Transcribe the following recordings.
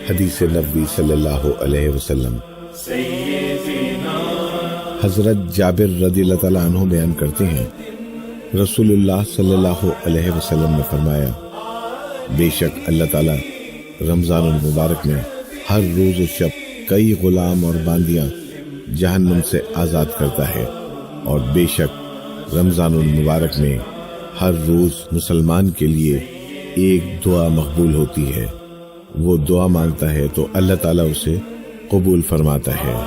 حدیث نبوی صلی اللہ علیہ وسلم۔ حضرت جابر رضی اللہ تعالیٰ عنہ بیان کرتے ہیں، رسول اللہ صلی اللہ علیہ وسلم نے فرمایا، بے شک اللہ تعالیٰ رمضان المبارک میں ہر روز و شب کئی غلام اور باندیاں جہنم سے آزاد کرتا ہے، اور بے شک رمضان المبارک میں ہر روز مسلمان کے لیے ایک دعا مقبول ہوتی ہے، وہ دعا مانگتا ہے تو اللہ تعالیٰ اسے قبول فرماتا ہے۔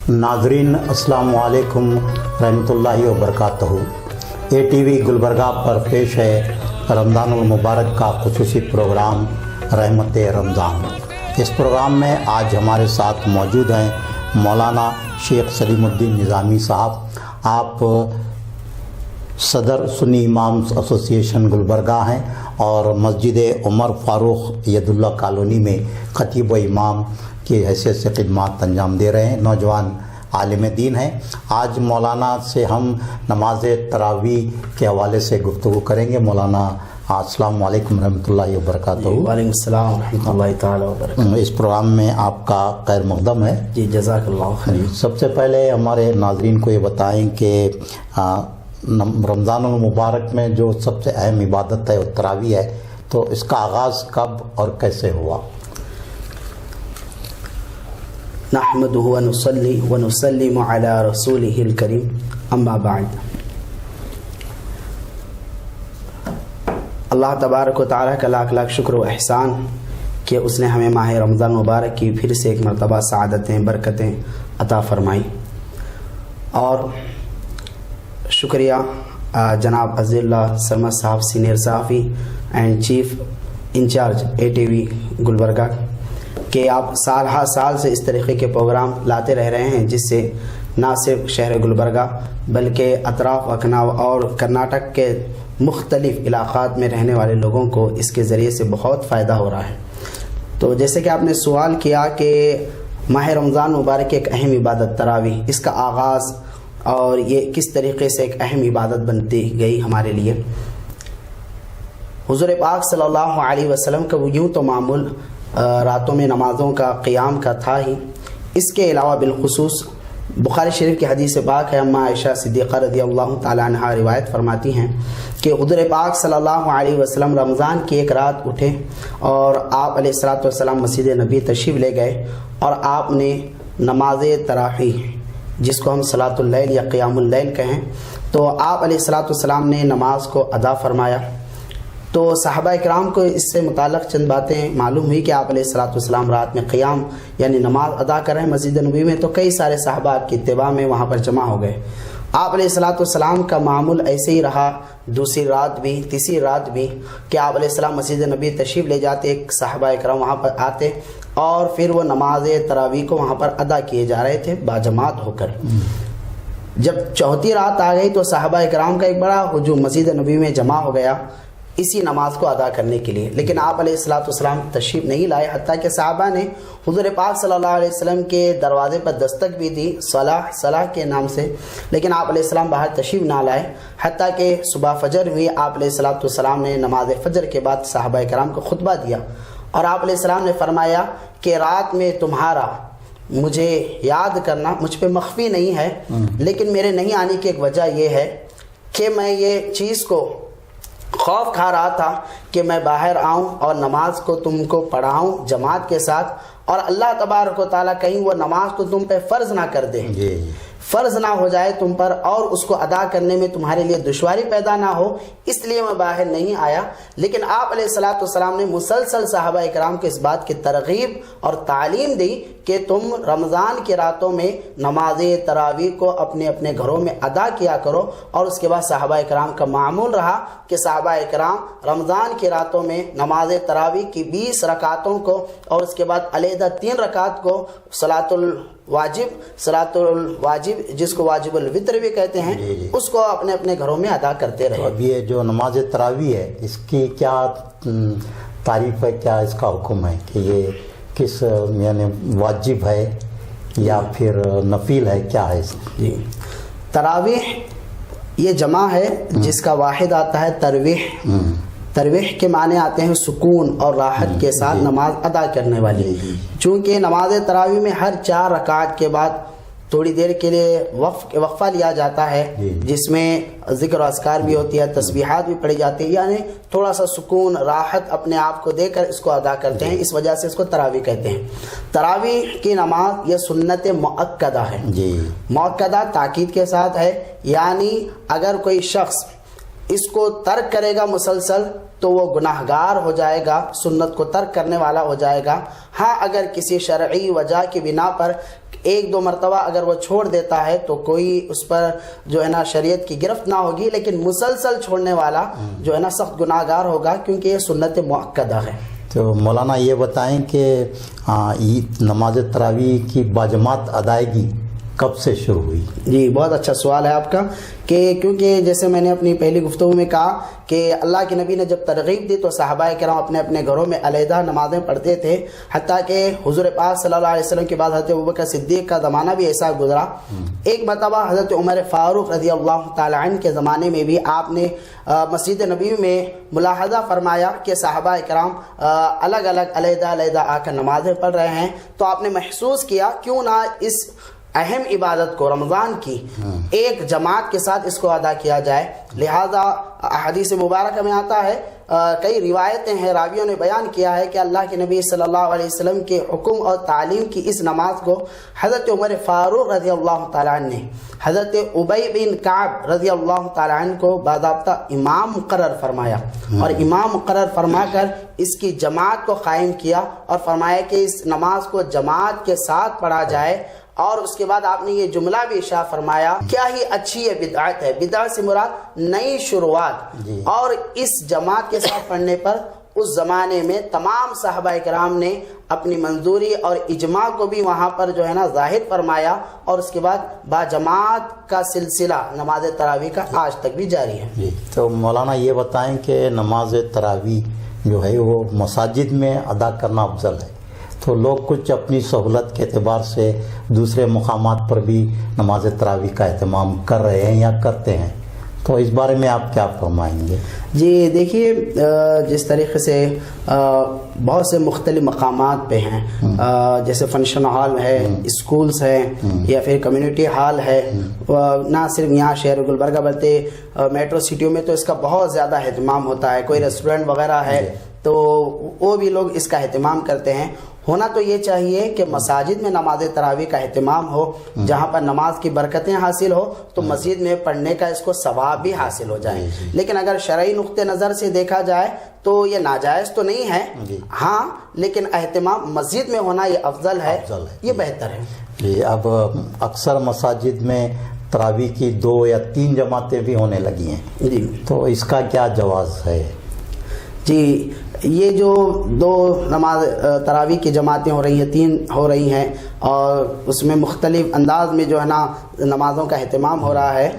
ناظرین السلام علیکم رحمۃ اللہ وبرکاتہ۔ اے ٹی وی گلبرگہ پر پیش ہے رمضان المبارک کا خصوصی پروگرام رحمت رمضان۔ اس پروگرام میں آج ہمارے ساتھ موجود ہیں مولانا شیخ سلیم الدین نظامی صاحب۔ آپ صدر سنی امامز ایسوسی ایشن گلبرگہ ہیں اور مسجد عمر فاروق ید اللہ کالونی میں خطیب و امام کی حیثیت سے خدمات انجام دے رہے ہیں، نوجوان عالم دین ہیں۔ آج مولانا سے ہم نماز تراویح کے حوالے سے گفتگو کریں گے۔ مولانا السلام علیکم رحمۃ اللہ وبرکاتہ۔ وعلیکم السلام ورحمۃ اللہ تعالی وبرکاتہ۔ اس پروگرام میں آپ کا خیر مقدم ہے۔ جی جزاک اللہ خیر۔ سب سے پہلے ہمارے ناظرین کو یہ بتائیں کہ رمضان المبارک میں جو سب سے اہم عبادت ہے وہ تراویح ہے، تو اس کا آغاز کب اور کیسے ہوا؟ نحمده ونصلي ونسلم على رسوله الكريم اما بعد۔ اللہ تبارک و تعالیٰ کا لاکھ لاکھ شکر و احسان کہ اس نے ہمیں ماہ رمضان مبارک کی پھر سے ایک مرتبہ سعادتیں برکتیں عطا فرمائی، اور شکریہ جناب عزیز اللہ سرمد صاحب سینئر صحافی and chief incharge A T V Gulbarga کہ آپ سال ہر سال سے اس طریقے کے پروگرام لاتے رہ رہے ہیں، جس سے نہ صرف شہر گلبرگہ بلکہ اطراف اکناو اور کرناٹک کے مختلف علاقات میں رہنے والے لوگوں کو اس کے ذریعے سے بہت فائدہ ہو رہا ہے۔ تو جیسے کہ آپ نے سوال کیا کہ ماہ رمضان مبارک ایک اہم عبادت تراویح، اس کا آغاز اور یہ کس طریقے سے ایک اہم عبادت بنتی گئی ہمارے لیے۔ حضور پاک صلی اللہ علیہ وسلم کا یوں تو معمول راتوں میں نمازوں کا قیام کا تھا ہی، اس کے علاوہ بالخصوص بخاری شریف کی حدیث پاک ہے، اما عائشہ صدیقہ رضی اللہ تعالی عنہا روایت فرماتی ہیں کہ حضور پاک صلی اللہ علیہ وسلم رمضان کی ایک رات اٹھے اور آپ علیہ الصلوۃ والسلام مسجد نبی تشریف لے گئے، اور آپ نے نماز تراویح جس کو ہم صلاۃ اللیل یا قیام اللیل کہیں، تو آپ علیہ الصلوۃ والسلام نے نماز کو ادا فرمایا۔ تو صحابہ اکرام کو اس سے متعلق چند باتیں معلوم ہوئی کہ آپ علیہ الصلوۃ والسلام رات میں قیام یعنی نماز ادا کر رہے ہیں مسجد نبوی میں، تو کئی سارے صحابہ آپ کی اتباع میں وہاں پر جمع ہو گئے۔ آپ علیہ الصلوۃ والسلام کا معمول ایسے ہی رہا، دوسری رات بھی تیسری رات بھی، کہ آپ علیہ السلام مسجد نبی تشریف لے جاتے، ایک صحابہ اکرام وہاں پر آتے اور پھر وہ نماز تراویح کو وہاں پر ادا کیے جا رہے تھے باجماعت ہو کر۔ جب چوتھی رات آ گئی تو صحابہ اکرام کا ایک بڑا ہجوم مسجد نبی میں جمع ہو گیا اسی نماز کو ادا کرنے کے لیے، لیکن آپ علیہ الصلوۃ والسلام تشریف نہیں لائے، حتیٰ کہ صحابہ نے حضور پاک صلی اللہ علیہ وسلم کے دروازے پر دستک بھی دی صلاح کے نام سے، لیکن آپ علیہ السلام باہر تشریف نہ لائے، حتیٰ کہ صبح فجر ہوئی، آپ علیہ الصلوۃ والسلام نے نماز فجر کے بعد صحابہ کرام کو خطبہ دیا، اور آپ علیہ السلام نے فرمایا کہ رات میں تمہارا مجھے یاد کرنا مجھ پہ مخفی نہیں ہے، لیکن میرے نہیں آنے کی ایک وجہ یہ ہے کہ میں یہ چیز کو خوف کھا رہا تھا کہ میں باہر آؤں اور نماز کو تم کو پڑھاؤں جماعت کے ساتھ، اور اللہ تبارک و تعالیٰ کہیں وہ نماز کو تم پہ فرض نہ کر دے۔ فرض نہ ہو جائے تم پر اور اس کو ادا کرنے میں تمہارے لیے دشواری پیدا نہ ہو، اس لیے میں باہر نہیں آیا۔ لیکن آپ علیہ الصلوۃ والسلام نے مسلسل صحابہ اکرام کو اس بات کی ترغیب اور تعلیم دی کہ تم رمضان کی راتوں میں نماز تراویح کو اپنے اپنے گھروں میں ادا کیا کرو، اور اس کے بعد صحابہ اکرام کا معمول رہا کہ صحابہ اکرام رمضان کی راتوں میں نماز تراویح کی 20 رکعتوں کو اور اس کے بعد علیحدہ 3 رکعت کو صلاۃ الواجب جس کو واجب الوتر بھی کہتے ہیں اس کو اپنے اپنے گھروں میں ادا کرتے رہے۔ اب یہ جو نماز تراویح ہے اس کی کیا تعریف ہے، کیا اس کا حکم ہے کہ یہ کس یعنی واجب ہے یا پھر نفل ہے، کیا ہے اس جی تراویح یہ جمع ہے جس کا واحد آتا ہے ترویح۔ ترویح کے معنی آتے ہیں سکون اور راحت کے ساتھ نماز ادا کرنے والی۔ چونکہ نماز تراویح میں ہر 4 رکعت کے بعد تھوڑی دیر کے لیے وقفہ لیا جاتا ہے، جس میں ذکر و اذکار بھی ہوتی ہے، تسبیحات بھی پڑھی جاتی ہے، یعنی تھوڑا سا سکون راحت اپنے آپ کو دے کر اس کو ادا کرتے ہیں، اس وجہ سے اس کو تراویح کہتے ہیں۔ تراویح کی نماز یہ سنت مؤکدہ ہے، مؤکدہ تاکید کے ساتھ ہے، یعنی اگر کوئی شخص اس کو ترک کرے گا مسلسل تو وہ گناہگار ہو جائے گا، سنت کو ترک کرنے والا ہو جائے گا۔ ہاں اگر کسی شرعی وجہ کی بنا پر 1-2 مرتبہ اگر وہ چھوڑ دیتا ہے تو کوئی اس پر جو ہے نا شریعت کی گرفت نہ ہوگی، لیکن مسلسل چھوڑنے والا جو ہے نا سخت گناہگار ہوگا، کیونکہ یہ سنت مؤکدہ ہے۔ تو مولانا یہ بتائیں کہ نماز تراویح کی باجماعت ادائیگی کب سے شروع ہوئی؟ جی بہت اچھا سوال ہے آپ کا، کہ کیونکہ جیسے میں نے اپنی پہلی گفتگو میں کہا کہ اللہ کے نبی نے جب ترغیب دی تو صحابہ کرام اپنے اپنے گھروں میں علیحدہ نمازیں پڑھتے تھے، حتیٰ کہ حضور پاک صلی اللہ علیہ وسلم کے بعد حضرت ابوبکر صدیق کا زمانہ بھی ایسا گزرا۔ ایک مرتبہ حضرت عمر فاروق رضی اللہ تعالی عنہ کے زمانے میں بھی آپ نے مسجد نبی میں ملاحظہ فرمایا کہ صحابہ کرام الگ الگ علیحدہ آ کر نمازیں پڑھ رہے ہیں، تو آپ نے محسوس کیا کیوں نہ اس اہم عبادت کو رمضان کی ایک جماعت کے ساتھ اس کو ادا کیا جائے۔ لہذا حدیث مبارکہ میں آتا ہے، کئی روایتیں ہیں، راویوں نے بیان کیا ہے کہ اللہ کے نبی صلی اللہ علیہ وسلم کے حکم اور تعلیم کی اس نماز کو حضرت عمر فاروق رضی اللہ تعالیٰ عنہ نے حضرت ابی بن کعب رضی اللہ تعالیٰ عنہ کو باضابطہ امام مقرر فرمایا، اور امام مقرر فرما کر اس کی جماعت کو قائم کیا اور فرمایا کہ اس نماز کو جماعت کے ساتھ پڑھا جائے۔ اور اس کے بعد آپ نے یہ جملہ بھی ارشاد فرمایا، کیا ہی اچھی یہ بدعت ہے، بدعت سے مراد نئی شروعات۔ اور اس جماعت کے ساتھ پڑھنے پر اس زمانے میں تمام صحابہ کرام نے اپنی منظوری اور اجماع کو بھی وہاں پر جو ہے نا ظاہر فرمایا، اور اس کے بعد با جماعت کا سلسلہ نماز تراویح کا آج تک بھی جاری ہے۔ تو مولانا یہ بتائیں کہ نماز تراویح جو ہے وہ مساجد میں ادا کرنا افضل ہے، تو لوگ کچھ اپنی سہولت کے اعتبار سے دوسرے مقامات پر بھی نماز تراویح کا اہتمام کر رہے ہیں یا کرتے ہیں، تو اس بارے میں آپ کیا فرمائیں گے؟ جی دیکھیے، جس طریقے سے بہت سے مختلف مقامات پہ ہیں، جیسے فنکشن ہال ہے، اسکولز ہیں، یا پھر کمیونٹی ہال ہے، نہ صرف یہاں شہر گلبرگہ بلکہ میٹرو سٹیوں میں تو اس کا بہت زیادہ اہتمام ہوتا ہے، کوئی ریسٹورنٹ وغیرہ ہے تو وہ بھی لوگ اس کا اہتمام کرتے ہیں۔ ہونا تو یہ چاہیے کہ مساجد میں نماز تراویح کا اہتمام ہو، جہاں پر نماز کی برکتیں حاصل ہو تو مسجد میں پڑھنے کا اس کو ثواب بھی حاصل ہو جائے۔ لیکن اگر شرعی نقطہ نظر سے دیکھا جائے تو یہ ناجائز تو نہیں ہے، ہاں لیکن اہتمام مسجد میں ہونا یہ افضل ہے، یہ بہتر ہے۔ جی اب اکثر مساجد میں تراویح کی 2 یا 3 جماعتیں بھی ہونے لگی ہیں، جی تو اس کا کیا جواز ہے؟ جی یہ جو 2 نماز تراویح کی جماعتیں ہو رہی ہیں، 3 ہو رہی ہیں، اور اس میں مختلف انداز میں جو ہے نا نمازوں کا اہتمام ہو رہا ہے،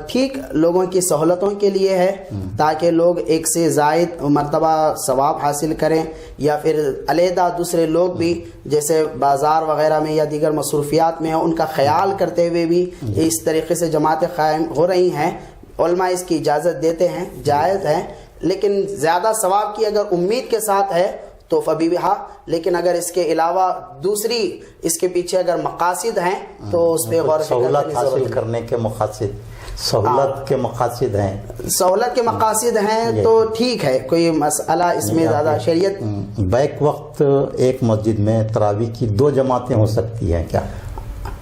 ٹھیک لوگوں کی سہولتوں کے لیے ہے، تاکہ لوگ ایک سے زائد مرتبہ ثواب حاصل کریں، یا پھر علیحدہ دوسرے لوگ بھی جیسے بازار وغیرہ میں یا دیگر مصروفیات میں ہیں ان کا خیال کرتے ہوئے بھی اس طریقے سے جماعتیں قائم ہو رہی ہیں۔ علماء اس کی اجازت دیتے ہیں، جائز ہے، لیکن زیادہ ثواب کی اگر امید کے ساتھ ہے تو فبیہا، لیکن اگر اس کے علاوہ دوسری اس کے پیچھے اگر مقاصد ہیں تو اس پہ غور سہولت حاصل کرنے کے مقاصد، سہولت کے مقاصد ہیں، سہولت کے مقاصد ہیں تو ٹھیک ہے، کوئی مسئلہ اس میں زیادہ شریعت۔ بیک وقت ایک مسجد میں تراویح کی 2 جماعتیں ہو سکتی ہیں کیا؟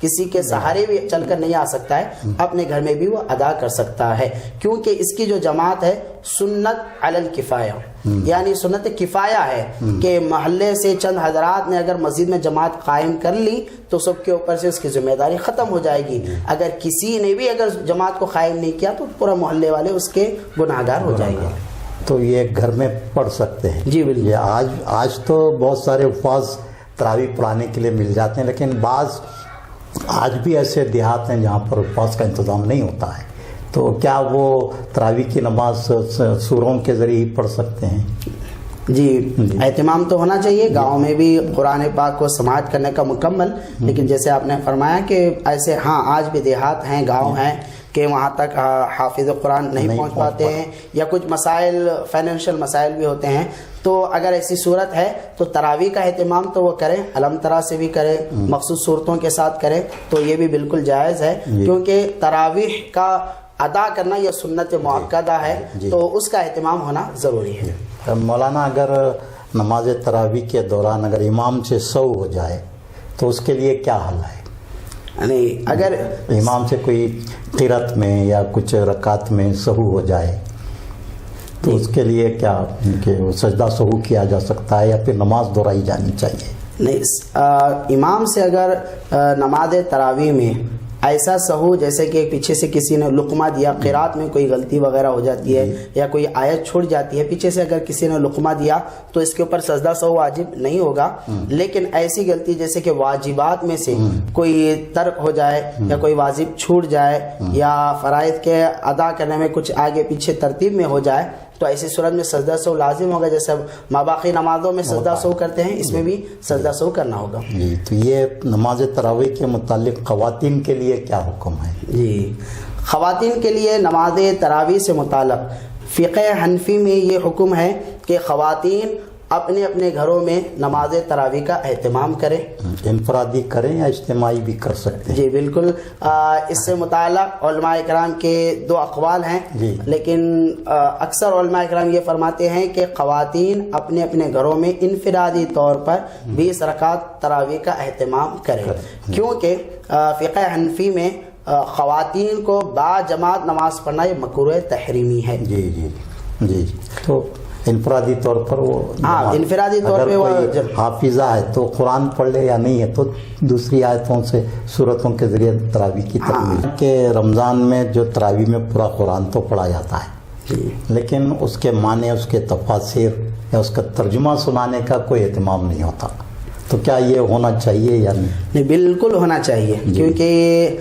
کسی کے سہارے بھی چل کر نہیں آ سکتا ہے، اپنے گھر میں بھی وہ ادا کر سکتا ہے، کیونکہ اس کی جو جماعت ہے سنت علی الکفایہ، یعنی سنت کفایہ ہے کہ محلے سے چند حضرات نے اگر مسجد میں جماعت قائم کر لی تو سب کے اوپر سے اس کی ذمہ داری ختم ہو جائے گی، اگر کسی نے بھی اگر جماعت کو قائم نہیں کیا تو پورا محلے والے اس کے گناہگار ہو جائیں گے۔ تو یہ گھر میں پڑھ سکتے ہیں؟ جی بالکل۔ یہ آج تو بہت سارے حفاظ تراویح پڑھانے کے لیے مل جاتے ہیں، لیکن بعض آج بھی ایسے دیہات ہیں جہاں پر حفاظ کا انتظام نہیں ہوتا ہے، تو کیا وہ تراویح کی نماز سوروں کے ذریعے ہی پڑھ سکتے ہیں؟ جی اہتمام تو ہونا چاہیے گاؤں میں بھی قرآن پاک کو سماعت کرنے کا مکمل، لیکن جیسے آپ نے فرمایا کہ ایسے ہاں آج بھی دیہات ہیں، گاؤں ہیں کہ وہاں تک حافظ قرآن نہیں پہنچ پاتے ہیں، یا کچھ مسائل فائنینشیل مسائل بھی ہوتے ہیں، تو اگر ایسی صورت ہے تو تراویح کا اہتمام تو وہ کریں، علم ترا سے بھی کریں، مخصوص صورتوں کے ساتھ کریں، تو یہ بھی بالکل جائز ہے، کیونکہ تراویح کا ادا کرنا یہ سنت مؤکدہ ہے، تو اس کا اہتمام ہونا ضروری ہے۔ مولانا اگر نماز تراویح کے دوران اگر امام سے سہو ہو جائے تو اس کے لیے کیا حل ہے؟ نہیں، اگر امام سے کوئی قرات میں یا کچھ رکعت میں سہو ہو جائے تو اس کے لیے کیا کہ وہ سجدہ سہو کیا جا سکتا ہے یا پھر نماز دہرائی جانی چاہیے؟ نہیں، امام سے اگر نماز تراویح میں ایسا سہو جیسے کہ پیچھے سے کسی نے لقمہ دیا، قرات میں کوئی غلطی وغیرہ ہو جاتی ہے یا کوئی آیت چھوٹ جاتی ہے، پیچھے سے اگر کسی نے لقمہ دیا تو اس کے اوپر سجدہ سہو واجب نہیں ہوگا، لیکن ایسی غلطی جیسے کہ واجبات میں سے کوئی ترک ہو جائے یا کوئی واجب چھوٹ جائے یا فرائض کے ادا کرنے میں کچھ آگے پیچھے ترتیب میں ہو جائے تو ایسی صورت میں سجدہ سہو لازم ہوگا، جیسے ماباقی نمازوں میں سجدہ سہو کرتے ہیں، اس میں بھی سجدہ سہو کرنا ہوگا۔ جی، تو یہ نماز تراویح کے متعلق خواتین کے لیے کیا حکم ہے؟ جی، خواتین کے لیے نماز تراویح سے متعلق فقہ حنفی میں یہ حکم ہے کہ خواتین اپنے اپنے گھروں میں نماز تراویح کا اہتمام کریں، انفرادی کریں یا اجتماعی بھی کر سکتے ہیں؟ جی بالکل، اس سے متعلق علماء کرام کے دو اقوال ہیں، لیکن اکثر علماء کرام یہ فرماتے ہیں کہ خواتین اپنے اپنے گھروں میں انفرادی طور پر 20 رکعت تراویح کا اہتمام کریں، کیونکہ فقہ حنفی میں خواتین کو با جماعت نماز پڑھنا یہ مکروہ تحریمی ہے۔ جی جی جی، تو انفرادی طور پر وہ انفرادی طور پہ کوئی حافظہ ہے تو قرآن پڑھ لے یا نہیں ہے تو دوسری آیتوں سے صورتوں کے ذریعے تراویح کی تکمیل کہ رمضان میں جو تراویح میں پورا قرآن تو پڑھا جاتا ہے، لیکن اس کے معنی، اس کے تفاسیر یا اس کا ترجمہ سنانے کا کوئی اہتمام نہیں ہوتا، تو کیا یہ ہونا چاہیے یا نہیں؟ بالکل ہونا چاہیے، کیونکہ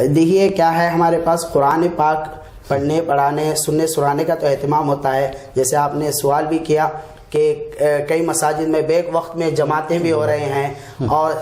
دیکھیے کیا ہے، ہمارے پاس قرآن پاک پڑھنے پڑھانے سننے سنانے کا تو اہتمام ہوتا ہے، جیسے آپ نے سوال بھی کیا کہ کئی مساجد میں بیک وقت میں جماعتیں بھی ہو رہے ہیں، اور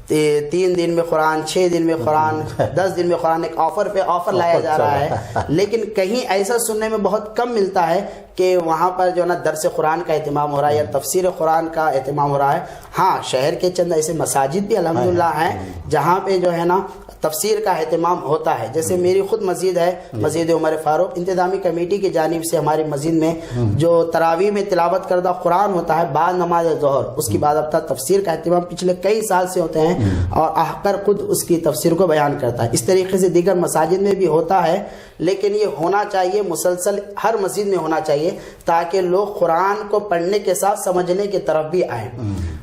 3 دن میں قرآن، 6 دن میں قرآن، 10 دن میں قرآن، ایک آفر پہ آفر لایا جا رہا ہے، لیکن کہیں ایسا سننے میں بہت کم ملتا ہے کہ وہاں پر جو نا درس قرآن کا اہتمام ہو رہا ہے یا تفسیر قرآن کا اہتمام ہو رہا ہے۔ ہاں، شہر کے چند ایسے مساجد بھی الحمدللہ ہیں جہاں پہ جو ہے نا تفسیر کا اہتمام ہوتا ہے، جیسے میری خود مسجد ہے، مسجد عمر فاروق، انتظامی کمیٹی کی جانب سے ہماری مسجد میں جو تراویح میں تلاوت کردہ قرآن ہوتا ہے بعد نماز ظہر، اس کی باضابطہ تفسیر کا اہتمام پچھلے کئی سال سے ہوتے ہیں، اور احقر خود اس کی تفسیر کو بیان کرتا ہے۔ اس طریقے سے دیگر مساجد میں بھی ہوتا ہے، لیکن یہ ہونا چاہیے مسلسل، ہر مسجد میں ہونا چاہیے، تاکہ لوگ قرآن کو پڑھنے کے ساتھ سمجھنے کی طرف بھی آئیں۔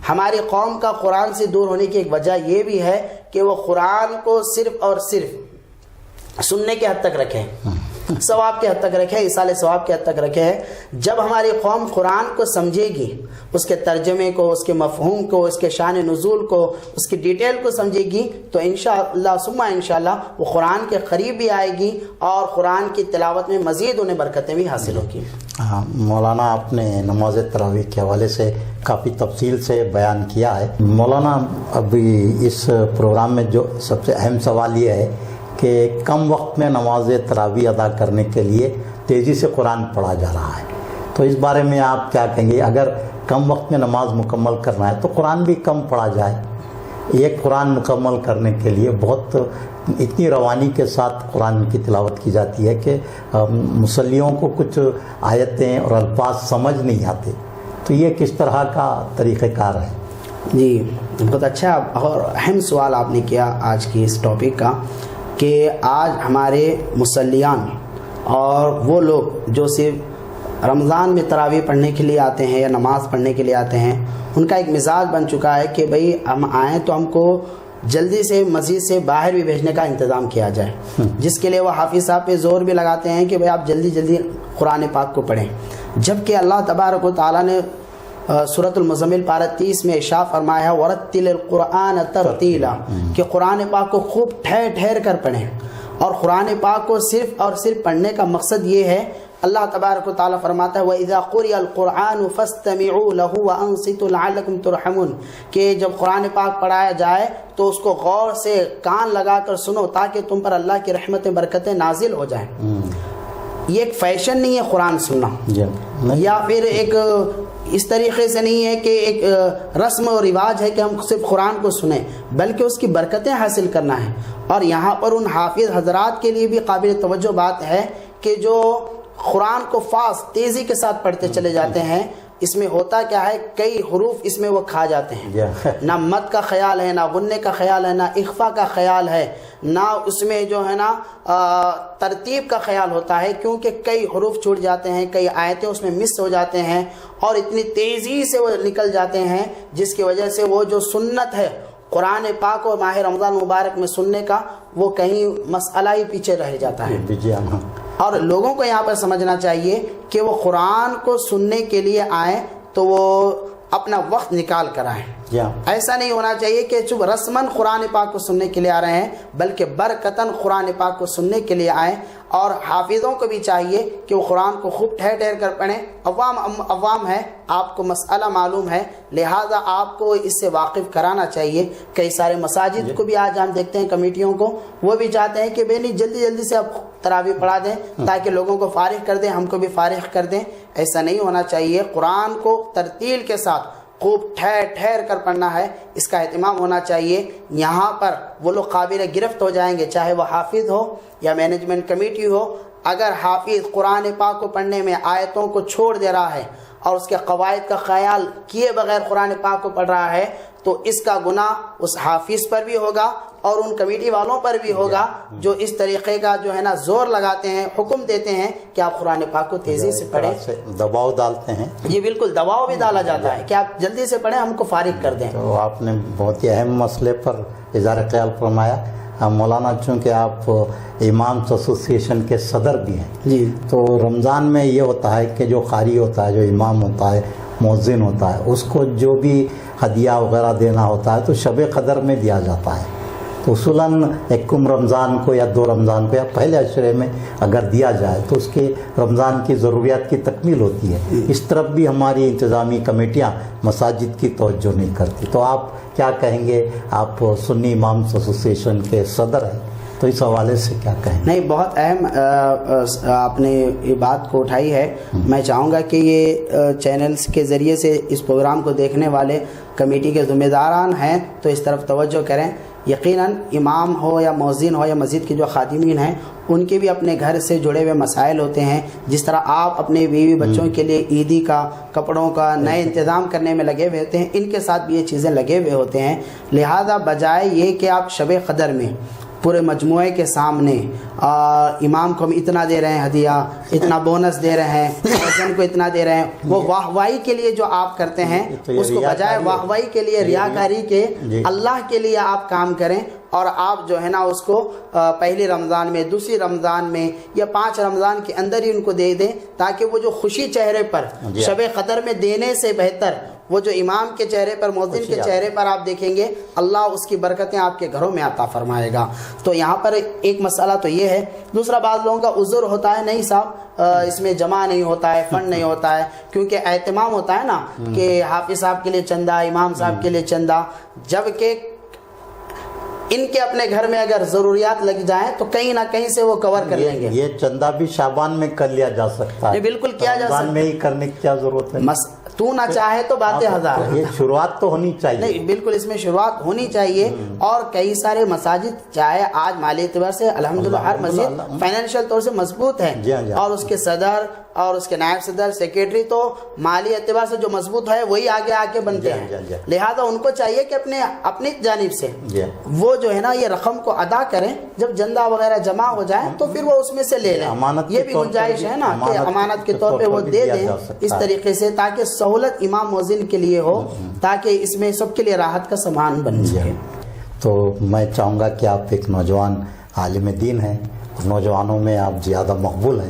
ہماری قوم کا قرآن سے دور ہونے کی ایک وجہ یہ بھی ہے کہ وہ قرآن کو صرف اور صرف سننے کے حد تک رکھیں، ثواب کے حد تک رکھیں، ایصال ثواب کے حد تک رکھیں۔ جب ہماری قوم قرآن کو سمجھے گی، اس کے ترجمے کو، اس کے مفہوم کو، اس کے شان نزول کو، اس کی ڈیٹیل کو سمجھے گی، تو انشاءاللہ ثم انشاءاللہ وہ قرآن کے قریب بھی آئے گی اور قرآن کی تلاوت میں مزید انہیں برکتیں بھی حاصل ہوگی۔ ہاں مولانا، آپ نے نماز تراویح کے حوالے سے کافی تفصیل سے بیان کیا ہے۔ مولانا، ابھی اس پروگرام میں جو سب سے اہم سوال یہ ہے کہ کم وقت میں نماز تراویح ادا کرنے کے لیے تیزی سے قرآن پڑھا جا رہا ہے، تو اس بارے میں آپ کیا کہیں گے؟ اگر کم وقت میں نماز مکمل کرنا ہے تو قرآن بھی کم پڑھا جائے۔ ایک قرآن مکمل کرنے کے لیے بہت اتنی روانی کے ساتھ قرآن کی تلاوت کی جاتی ہے کہ مصلیوں کو کچھ آیتیں اور الفاظ سمجھ نہیں آتے، تو یہ کس طرح کا طریقہ کار ہے؟ جی بہت اچھا اور اہم سوال آپ نے کیا آج کی اس ٹاپک کا، کہ آج ہمارے مصلیان اور وہ لوگ جو صرف رمضان میں تراویح پڑھنے کے لیے آتے ہیں یا نماز پڑھنے کے لیے آتے ہیں، ان کا ایک مزاج بن چکا ہے کہ بھئی ہم آئیں تو ہم کو جلدی سے مسجد سے باہر بھی بھیجنے کا انتظام کیا جائے، جس کے لیے وہ حافظ صاحب پہ زور بھی لگاتے ہیں کہ بھئی آپ جلدی جلدی قرآن پاک کو پڑھیں، جبکہ اللہ تبارک و تعالیٰ نے سورۃ المزمل پارہ 30 میں ارشاد فرمایا ہے ورتل القرآن ترتیلا، کہ قرآن پاک کو خوب ٹھہر ٹھہر کر پڑھیں، اور قرآن پاک کو صرف اور صرف پڑھنے کا مقصد یہ ہے، اللہ تبارک و تعالیٰ فرماتا ہے وَإِذَا قُرِئَ الْقُرْآنُ فَاسْتَمِعُوا لَهُ وَأَنصِتُوا لَعَلَّكُمْ تُرْحَمُونَ، کہ جب قرآن پاک پڑھایا جائے تو اس کو غور سے کان لگا کر سنو تاکہ تم پر اللہ کی رحمتیں برکتیں نازل ہو جائیں۔ یہ ایک فیشن نہیں ہے قرآن سننا، یا پھر ایک اس طریقے سے نہیں ہے کہ ایک رسم و رواج ہے کہ ہم صرف قرآن کو سنیں، بلکہ اس کی برکتیں حاصل کرنا ہے۔ اور یہاں پر ان حافظ حضرات کے لیے بھی قابل توجہ بات ہے کہ جو قرآن کو فاسٹ تیزی کے ساتھ پڑھتے چلے جاتے ہیں، اس میں ہوتا کیا ہے، کئی حروف اس میں وہ کھا جاتے ہیں، نہ مد کا خیال ہے، نہ غنے کا خیال ہے، نہ اخفا کا خیال ہے، نہ اس میں جو ہے نا ترتیب کا خیال ہوتا ہے، کیونکہ کئی حروف چھوٹ جاتے ہیں، کئی آیتیں اس میں مس ہو جاتے ہیں، اور اتنی تیزی سے وہ نکل جاتے ہیں، جس کی وجہ سے وہ جو سنت ہے قرآن پاک اور ماہ رمضان مبارک میں سننے کا، وہ کہیں مسئلہ ہی پیچھے رہ جاتا ہے۔ اور لوگوں کو یہاں پر سمجھنا چاہیے کہ وہ قرآن کو سننے کے لیے آئیں تو وہ اپنا وقت نکال کر آئیں، ایسا نہیں ہونا چاہیے کہ چپ رسماً قرآن پاک کو سننے کے لیے آ رہے ہیں، بلکہ برکتاً قرآن پاک کو سننے کے لیے آئیں۔ اور حافظوں کو بھی چاہیے کہ وہ قرآن کو خوب ٹھہر ٹھہر کر پڑھیں۔ عوام ہے، آپ کو مسئلہ معلوم ہے، لہٰذا آپ کو اس سے واقف کرانا چاہیے۔ کئی سارے مساجد کو بھی آج ہم دیکھتے ہیں، کمیٹیوں کو، وہ بھی چاہتے ہیں کہ بے نہیں جلدی جلدی سے آپ تراویح پڑھا دیں تاکہ لوگوں کو فارغ کر دیں، ہم کو بھی فارغ کر دیں۔ ایسا نہیں ہونا چاہیے، قرآن کو ترتیل کے ساتھ خوب ٹھہر ٹھہر کر پڑھنا ہے، اس کا اہتمام ہونا چاہیے۔ یہاں پر وہ لوگ قابل گرفت ہو جائیں گے، چاہے وہ حافظ ہو یا مینجمنٹ کمیٹی ہو۔ اگر حافظ قرآن پاک کو پڑھنے میں آیتوں کو چھوڑ دے رہا ہے اور اس کے قواعد کا خیال کیے بغیر قرآن پاک کو پڑھ رہا ہے، تو اس کا گناہ اس حافظ پر بھی ہوگا اور ان کمیٹی والوں پر بھی ہوگا جو اس طریقے کا جو ہے نا زور لگاتے ہیں، حکم دیتے ہیں کہ آپ قرآن پاک کو تیزی سے پڑھیں، دباؤ ڈالتے ہیں۔ یہ بالکل دباؤ بھی ڈالا جاتا ہے کہ آپ جلدی سے پڑھیں، ہم کو فارغ کر دیں۔ تو آپ نے بہت ہی اہم مسئلے پر اظہار خیال فرمایا۔ مولانا، چونکہ آپ امامس ایسوسیشن کے صدر بھی ہیں، جی، تو رمضان میں یہ ہوتا ہے کہ جو قاری ہوتا ہے، جو امام ہوتا ہے، مؤذن ہوتا ہے، اس کو جو بھی ہدیہ وغیرہ دینا ہوتا ہے تو شب قدر میں دیا جاتا ہے۔ تو اصولاً یکم رمضان کو یا 2 رمضان کو یا پہلے عشرے میں اگر دیا جائے تو اس کے رمضان کی ضروریات کی تکمیل ہوتی ہے۔ اس طرف بھی ہماری انتظامی کمیٹیاں مساجد کی توجہ نہیں کرتی۔ تو آپ کیا کہیں گے؟ آپ سنی امامس ایسوسیشن کے صدر ہیں، تو اس حوالے سے کیا کہیں؟ نہیں، بہت اہم آپ نے یہ بات کو اٹھائی ہے۔ میں چاہوں گا کہ یہ چینلز کے ذریعے سے اس پروگرام کو دیکھنے والے کمیٹی کے ذمہ داران ہیں تو اس طرف توجہ کریں۔ یقیناً امام ہو یا مؤذن ہو یا مسجد کے جو خادمین ہیں، ان کے بھی اپنے گھر سے جڑے ہوئے مسائل ہوتے ہیں۔ جس طرح آپ اپنے بیوی بچوں کے لیے عیدی کا، کپڑوں کا نئے انتظام کرنے میں لگے ہوئے ہوتے ہیں، ان کے ساتھ بھی یہ چیزیں لگے ہوئے ہوتے ہیں۔ لہذا بجائے یہ کہ آپ شب قدر میں پورے مجموعے کے سامنے امام کو ہم اتنا دے رہے ہیں ہدیہ، اتنا بونس دے رہے ہیں، مؤذن کو اتنا دے رہے ہیں، وہ واہوائی کے لیے جو آپ کرتے ہیں اس کو بجائے واہوائی کے لیے، ریاکاری کے، اللہ کے لیے آپ کام کریں۔ اور آپ جو ہے نا اس کو پہلی رمضان میں، دوسری رمضان میں یا 5 رمضان کے اندر ہی ان کو دے دیں، تاکہ وہ جو خوشی چہرے پر شب قدر میں دینے سے بہتر وہ جو امام کے چہرے پر، مؤذن کے چہرے پر آپ دیکھیں گے، اللہ اس کی برکتیں آپ کے گھروں میں عطا فرمائے گا۔ تو یہاں پر ایک مسئلہ تو یہ ہے۔ دوسرا، بعض لوگوں کا عذر ہوتا ہے، نہیں صاحب اس میں جمع نہیں ہوتا ہے، فنڈ نہیں ہوتا ہے، کیونکہ اہتمام ہوتا ہے نا کہ حافظ صاحب کے لیے چندہ، امام صاحب کے لیے چندہ، جبکہ ان کے اپنے گھر میں اگر ضروریات لگ جائیں تو کہیں نہ کہیں سے وہ کور کر لیں گے۔ یہ چندہ بھی شعبان میں کر لیا جا سکتا ہے، بالکل کیا جا سکتا ہے، رمضان میں ہی کرنے کی کیا ضرورت ہے؟ تو نہ چاہے تو باتیں ہزار. یہ شروعات تو ہونی چاہیے. نہیں بالکل اس میں شروعات ہونی چاہیے. اور کئی سارے مساجد چاہے آج مالی اعتبار سے الحمدللہ ہر مسجد فائنینشیل طور سے مضبوط ہے, اور اس کے صدر اور اس کے نائب صدر سیکریٹری تو مالی اعتبار سے جو مضبوط ہے وہی آگے آ کے بنتے ہیں. لہذا ان کو چاہیے کہ اپنی جانب سے وہ جو ہے نا یہ رقم کو ادا کریں. جب چندہ وغیرہ جمع ہو جائے تو پھر وہ اس میں سے لے لیں. یہ بھی گنجائش ہے نا کہ امانت کے طور پہ وہ دے دیں اس طریقے سے, تاکہ سہولت امام مؤذن کے لیے ہو, تاکہ اس میں سب کے لیے راحت کا سامان بن سکے. تو میں چاہوں گا کہ آپ ایک نوجوان عالم دین ہیں, نوجوانوں میں آپ زیادہ مقبول ہیں,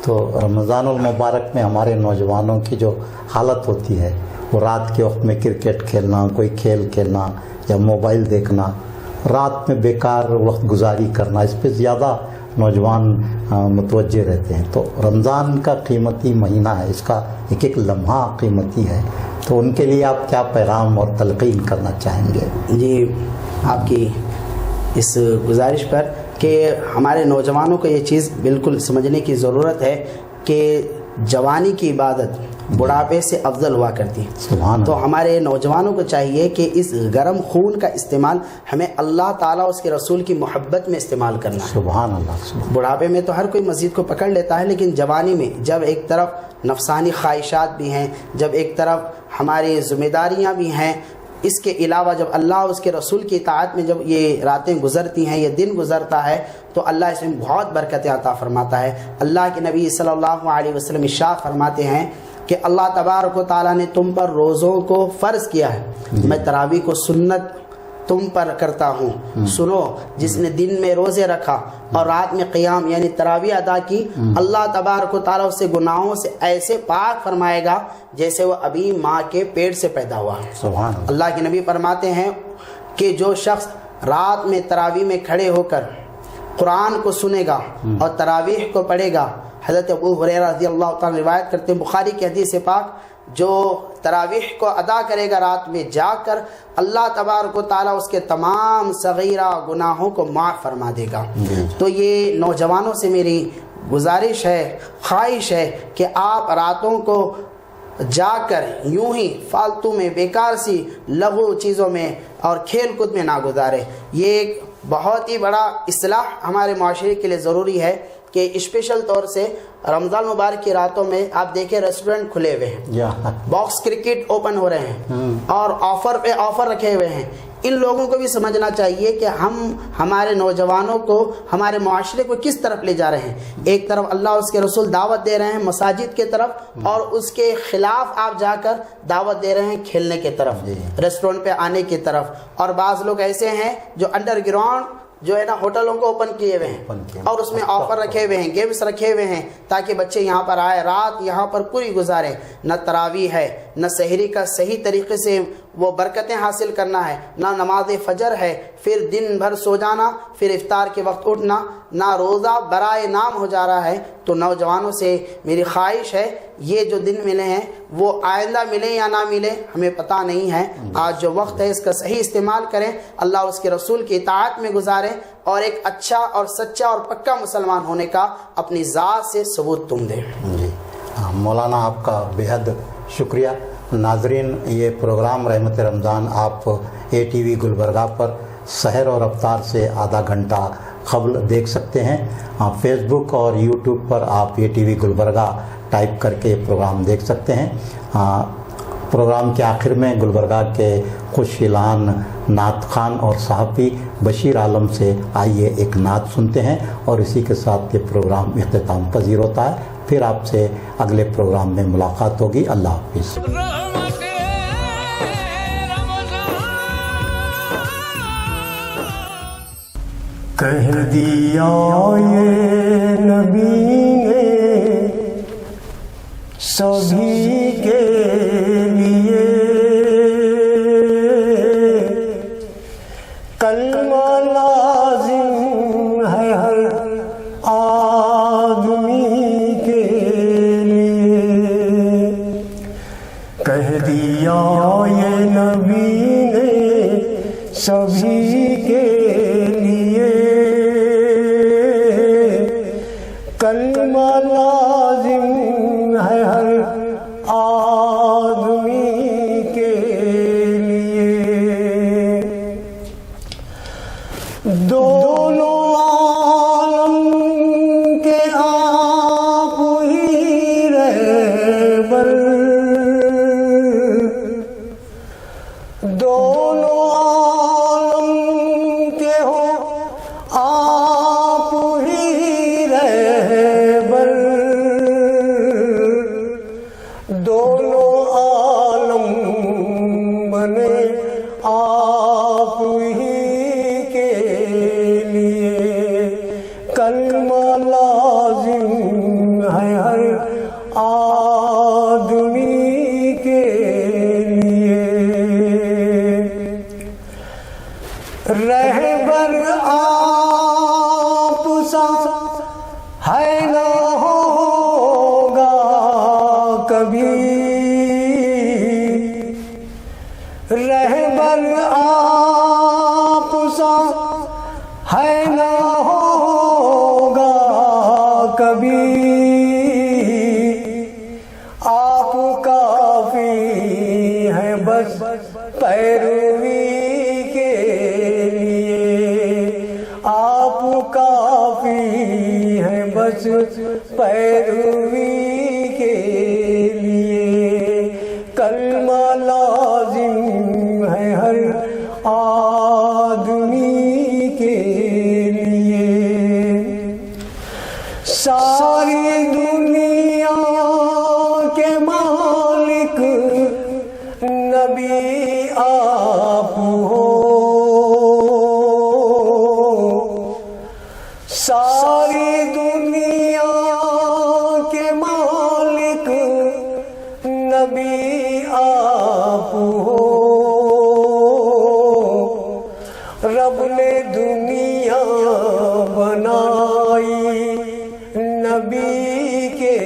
تو رمضان المبارک میں ہمارے نوجوانوں کی جو حالت ہوتی ہے وہ رات کے وقت میں کرکٹ کھیلنا, کوئی کھیل کھیلنا یا موبائل دیکھنا, رات میں بیکار وقت گزاری کرنا, اس پہ زیادہ نوجوان متوجہ رہتے ہیں. تو رمضان کا قیمتی مہینہ ہے, اس کا ایک ایک لمحہ قیمتی ہے, تو ان کے لیے آپ کیا پیغام اور تلقین کرنا چاہیں گے؟ جی آپ کی اس گزارش پر کہ ہمارے نوجوانوں کو یہ چیز بالکل سمجھنے کی ضرورت ہے کہ جوانی کی عبادت بڑھاپے سے افضل ہوا کرتی ہے. تو ہمارے نوجوانوں کو چاہیے کہ اس گرم خون کا استعمال ہمیں اللہ تعالیٰ اس کے رسول کی محبت میں استعمال کرنا ہے. سبحان اللہ. بڑھاپے میں تو ہر کوئی مزید کو پکڑ لیتا ہے, لیکن جوانی میں جب ایک طرف نفسانی خواہشات بھی ہیں, جب ایک طرف ہماری ذمہ داریاں بھی ہیں, اس کے علاوہ جب اللہ اس کے رسول کی اطاعت میں جب یہ راتیں گزرتی ہیں, یہ دن گزرتا ہے, تو اللہ اس میں بہت برکتیں عطا فرماتا ہے. اللہ کے نبی صلی اللہ علیہ وسلم ارشاد فرماتے ہیں کہ اللہ تبارک و تعالیٰ نے تم پر روزوں کو فرض کیا ہے, میں تراویح کو سنت تم پر کرتا ہوں. سنو, جس نے دن میں روزے رکھا اور رات میں قیام یعنی تراویح ادا کی, اللہ تبارک و تعالیٰ اس سے گناہوں سے ایسے پاک فرمائے گا جیسے وہ ابھی ماں کے پیٹ سے پیدا ہوا. اللہ کے نبی فرماتے ہیں کہ جو شخص رات میں تراویح میں کھڑے ہو کر قرآن کو سنے گا اور تراویح کو پڑھے گا, حضرت ابو ہریرہ رضی اللہ تعالیٰ روایت کرتے ہیں بخاری کی حدیث پاک, جو تراویح کو ادا کرے گا رات میں جاگ کر, اللہ تبارک و تعالیٰ اس کے تمام صغیرہ گناہوں کو معاف فرما دے گا. تو یہ نوجوانوں سے میری گزارش ہے, خواہش ہے کہ آپ راتوں کو جا کر یوں ہی فالتو میں بیکار سی لغو چیزوں میں اور کھیل کود میں نہ گزارے. یہ ایک بہت ہی بڑا اصلاح ہمارے معاشرے کے لیے ضروری ہے کہ اسپیشل طور سے رمضان مبارک کی راتوں میں آپ دیکھیں ریسٹورنٹ کھلے ہوئے ہیں, باکس کرکٹ اوپن ہو رہے ہیں اور آفر پہ آفر رکھے ہوئے ہیں. ان لوگوں کو بھی سمجھنا چاہیے کہ ہم ہمارے نوجوانوں کو, ہمارے معاشرے کو کس طرف لے جا رہے ہیں. ایک طرف اللہ اس کے رسول دعوت دے رہے ہیں مساجد کے طرف, اور اس کے خلاف آپ جا کر دعوت دے رہے ہیں کھیلنے کے طرف, ریسٹورنٹ پہ آنے کی طرف. اور بعض لوگ ایسے ہیں جو انڈر گراؤنڈ جو ہے نا ہوٹلوں کو اوپن کیے ہوئے ہیں اور اس میں آفر رکھے ہوئے ہیں, گیمز رکھے ہوئے ہیں, تاکہ بچے یہاں پر آئے, رات یہاں پر پوری گزاریں. نہ تراویح ہے, نہ سحری کا صحیح طریقے سے وہ برکتیں حاصل کرنا ہے, نہ نماز فجر ہے, پھر دن بھر سو جانا, پھر افطار کے وقت اٹھنا, نہ روزہ برائے نام ہو جا رہا ہے. تو نوجوانوں سے میری خواہش ہے یہ جو دن ملے ہیں وہ آئندہ ملیں یا نہ ملیں ہمیں پتہ نہیں ہے. آج جو وقت ہے اس کا صحیح استعمال کریں, اللہ اس کے رسول کی اطاعت میں گزاریں, اور ایک اچھا اور سچا اور پکا مسلمان ہونے کا اپنی ذات سے ثبوت تم دیں. جی مولانا آپ کا بے حد شکریہ. ناظرین, یہ پروگرام رحمت رمضان آپ اے ٹی وی گلبرگہ پر سحر اور افطار سے آدھا گھنٹہ قبل دیکھ سکتے ہیں. فیس بک اور یوٹیوب پر آپ اے ٹی وی گلبرگہ ٹائپ کر کے پروگرام دیکھ سکتے ہیں. پروگرام کے آخر میں گلبرگہ کے خوش اعلان نعت خوان اور صحافی بشیر عالم سے آئیے ایک نعت سنتے ہیں, اور اسی کے ساتھ یہ پروگرام اختتام پذیر ہوتا ہے. پھر آپ سے اگلے پروگرام میں ملاقات ہوگی. اللہ حافظ. کہہ دیا یہ نبی نے سبھی کے لیے, کلمہ لازم ہے ہر آدمی کے لیے. کہہ دیا یہ نبی نے سبھی کے لیے, کلمہ لازم ہے ہر آدمی کبھی رہبر آپ سا ہے نہ ہوگا کبھی، آپ کافی ہیں بس پیروی کے لیے، آپ کافی ہیں بس پیروی کے لیے، کلمہ لازم ہے ہر آدمی کے لیے، ساری دنیا کے مالک نبی آپ ہو، ساری دنیا کے مالک نبی آپ ہو، رب نے دنیا بنائی نبی کے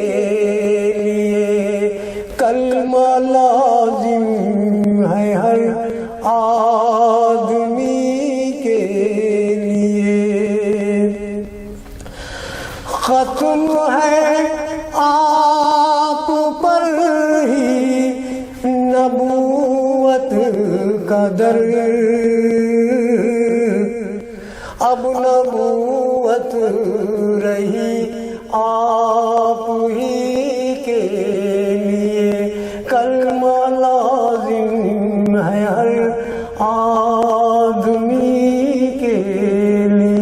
لیے، کلمہ لازم ہے ہر آدمی کے لیے، ختم ہے آپ پر ہی نبوت کا در، اب نبوت رہی آپ ہی کے لیے، کلمہ لازم ہے ہر آدمی کے لیے۔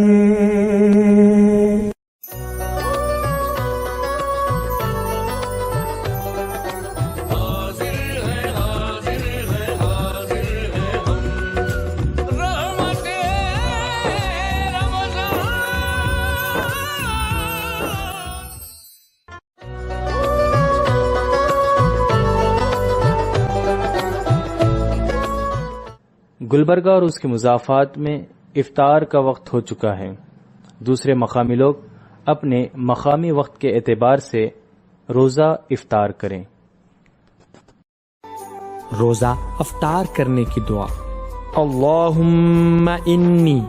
گلبرگہ اور اس کے مضافات میں افطار کا وقت ہو چکا ہے۔ دوسرے مقامی لوگ اپنے مقامی وقت کے اعتبار سے روزہ افطار کریں۔ روزہ افطار کرنے کی دعا: اللہم انی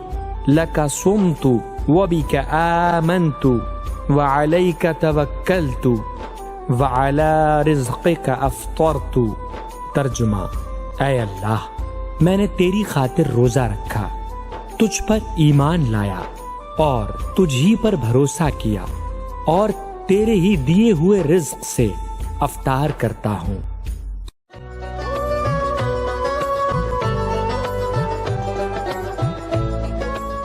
لک صمت وبک آمنت وعلیک توکلت وعلی رزقک افطرت۔ ترجمہ: اے اللہ، میں نے تیری خاطر روزہ رکھا، تجھ پر ایمان لایا اور تجھ ہی پر بھروسہ کیا، اور تیرے ہی دیے ہوئے رزق سے افطار کرتا ہوں۔